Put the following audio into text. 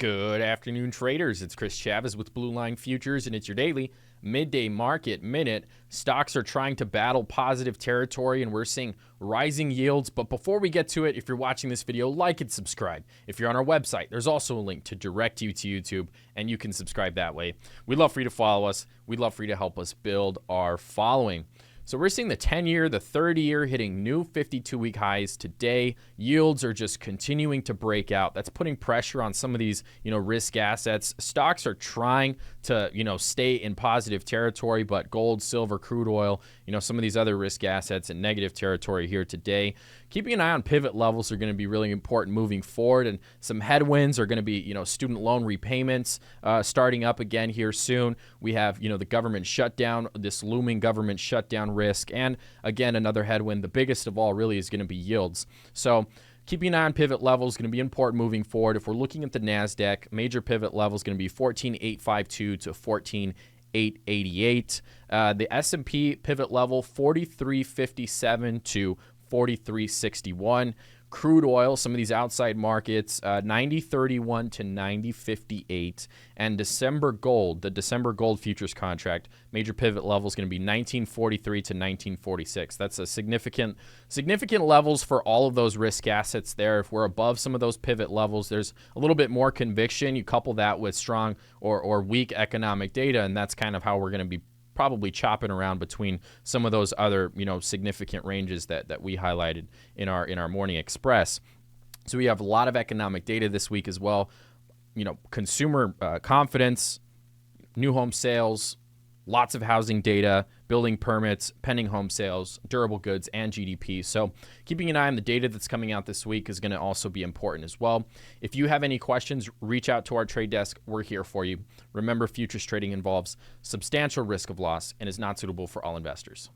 Good afternoon, traders. It's Chris Chavez with Blue Line Futures, and it's your daily midday market minute. Stocks are trying to battle positive territory, and we're seeing rising yields. But before we get to it, if you're watching this video, like and subscribe. If you're on our website, there's also a link to direct you to YouTube, and you can subscribe that way. We'd love for you to follow us. We'd love for you to help us build our following. So we're seeing the 10-year, the 30-year hitting new 52-week highs today. Yields are just continuing to break out. That's putting pressure on some of these, risk assets. Stocks are trying to, stay in positive territory, but gold, silver, crude oil, some of these other risk assets in negative territory here today. Keeping an eye on pivot levels are going to be really important moving forward, and some headwinds are going to be, student loan repayments starting up again here soon. We have, the government shutdown, this looming government shutdown risk, and again, another headwind. The biggest of all really is going to be yields. So keeping an eye on pivot levels is going to be important moving forward. If we're looking at the NASDAQ, major pivot level is going to be 14,852 to 14,888. The S&P pivot level 43.57 to 43.61. Crude oil, some of these outside markets, 90.31 to 90.58. And December gold, the December gold futures contract, major pivot level is going to be 19.43 to 19.46. That's a significant levels for all of those risk assets there. If we're above some of those pivot levels, there's a little bit more conviction. You couple that with strong or weak economic data, and that's kind of how we're going to be probably chopping around between some of those other, significant ranges that we highlighted in our Morning Express. So we have a lot of economic data this week as well. Consumer confidence, new home sales, lots of housing data, building permits, pending home sales, durable goods, and GDP. So keeping an eye on the data that's coming out this week is going to also be important as well. If you have any questions, reach out to our trade desk. We're here for you. Remember, futures trading involves substantial risk of loss and is not suitable for all investors.